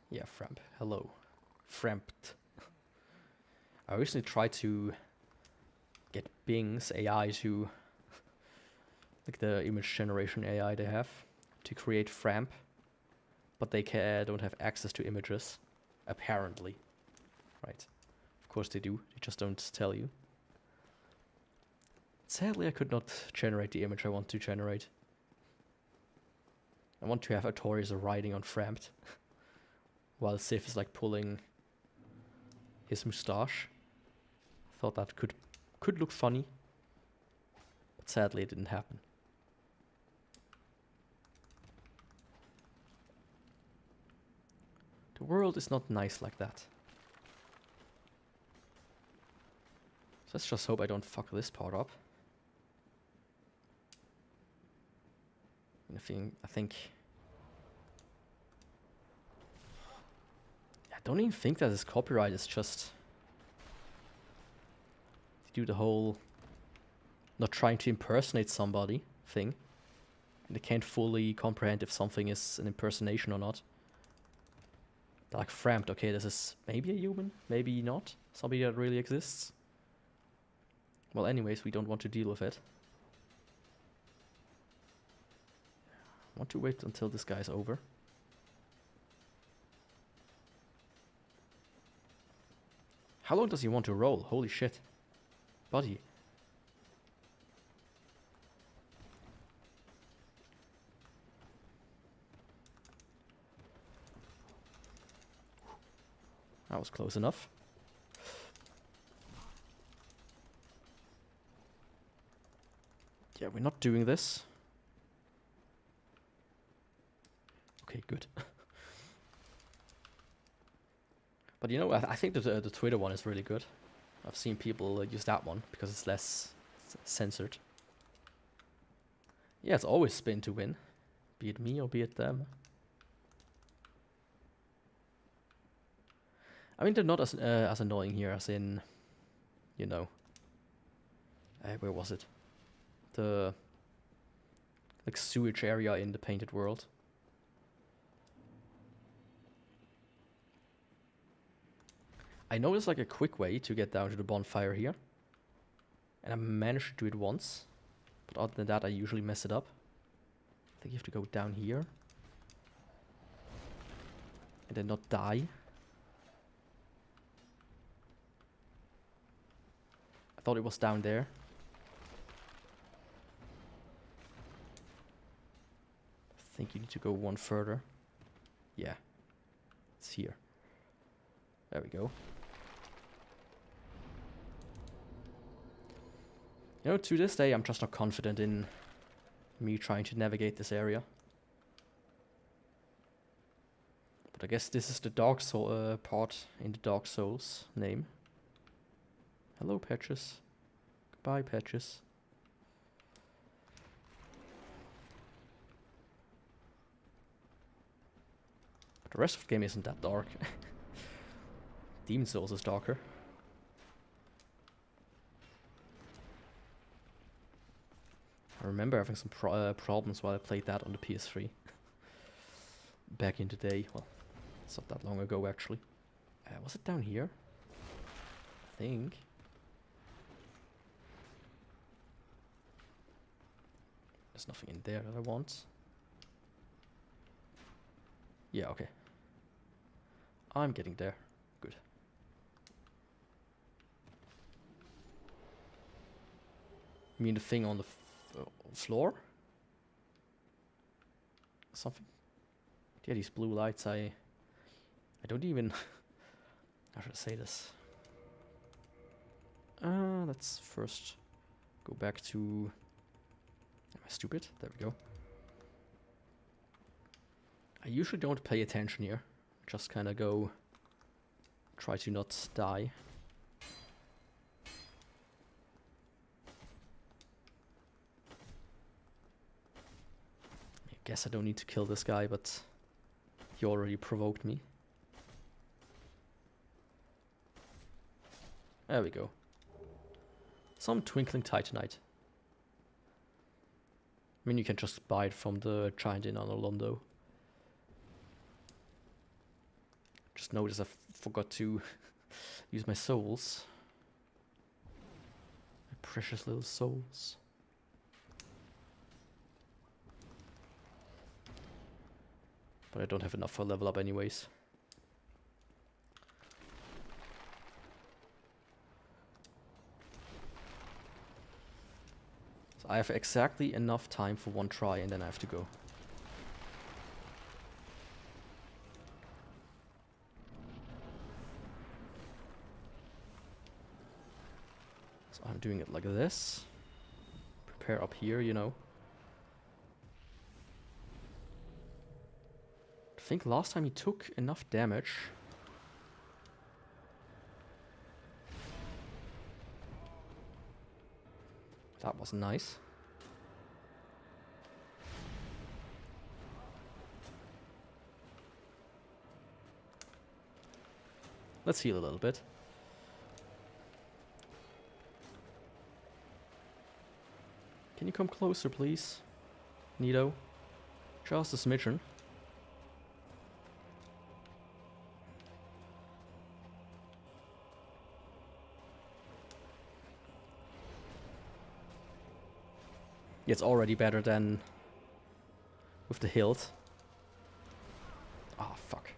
A: Yeah, Framp. Hello. Frampt. I recently tried to get Bing's AI to, like the image generation AI they have, to create Framp, but they don't have access to images, apparently. Right. Of course they do, they just don't tell you. Sadly, I could not generate the image I want to generate. I want to have Artorias riding on Frampt. While Sif is like pulling his moustache. Thought that could look funny, but sadly it didn't happen. The world is not nice like that. So let's just hope I don't fuck this part up. I think I don't even think that is copyright, it's just to do the whole not trying to impersonate somebody thing. And they can't fully comprehend if something is an impersonation or not. They're like framed, okay, this is maybe a human, maybe not. Somebody that really exists. Well, anyways, we don't want to deal with it. I want to wait until this guy's over. How long does he want to roll? Holy shit. Buddy. That was close enough. Yeah, we're not doing this. Okay, good. But you know, I think the Twitter one is really good. I've seen people use that one because it's less censored. Yeah, it's always spin to win. Be it me or be it them. I mean, they're not as annoying here as in, you know, where was it? The like sewage area in the Painted World. I know there's like a quick way to get down to the bonfire here. And I managed to do it once. But other than that, I usually mess it up. I think you have to go down here. And then not die. I thought it was down there. I think you need to go one further. Yeah. It's here. There we go. You know, to this day, I'm just not confident in me trying to navigate this area. But I guess this is the Dark Soul part in the Dark Souls name. Hello, Patches. Goodbye, Patches. But the rest of the game isn't that dark. Demon Souls is darker. I remember having some problems while I played that on the PS3. Back in the day. Well, it's not that long ago, actually. Was it down here? I think. There's nothing in there that I want. Yeah, okay. I'm getting there. Good. You mean the thing on the floor? Something? Yeah, these blue lights, I don't even... How should I say this? Let's first go back to... Am I stupid? There we go. I usually don't pay attention here. Just kind of go... Try to not die. I guess I don't need to kill this guy, but he already provoked me. There we go. Some twinkling titanite. I mean, you can just buy it from the giant inn on Orlando. Just noticed I forgot to use my souls. My precious little souls. But I don't have enough for level up anyways. So I have exactly enough time for one try and then I have to go. So I'm doing it like this. Prepare up here, you know. I think last time he took enough damage. That was nice. Let's heal a little bit. Can you come closer, please? Nito? Just a smidgen. It's already better than with the hilt. Ah, fuck.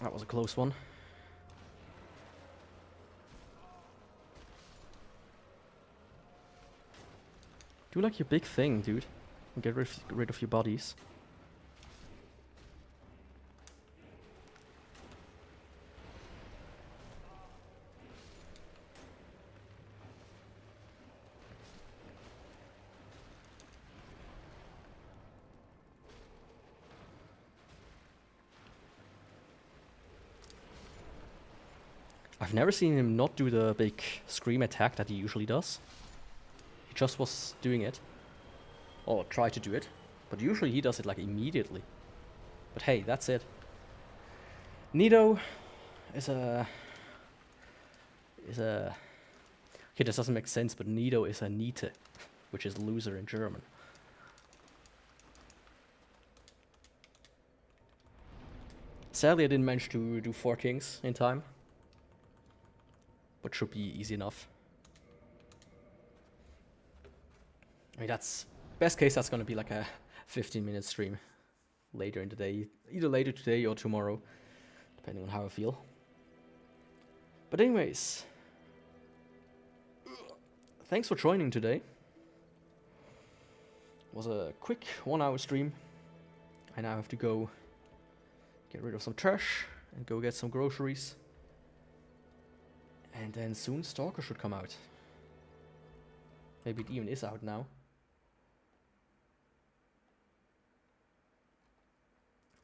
A: That was a close one. Do like your big thing, dude. And get rid of your bodies. I've never seen him not do the big scream attack that he usually does. He just was doing it. Or try to do it. But usually he does it like immediately. But hey, that's it. Nito is a... Okay, this doesn't make sense, but Nito is a Niete, which is loser in German. Sadly, I didn't manage to do 4 kings in time. But should be easy enough. I mean, that's... Best case, that's gonna be like a 15-minute stream. Later in the day. Either later today or tomorrow. Depending on how I feel. But anyways... Thanks for joining today. It was a quick 1-hour stream. I now have to go get rid of some trash and go get some groceries. And then soon Stalker should come out. Maybe it even is out now.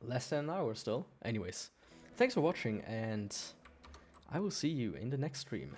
A: Less than an hour still. Anyways, thanks for watching and I will see you in the next stream.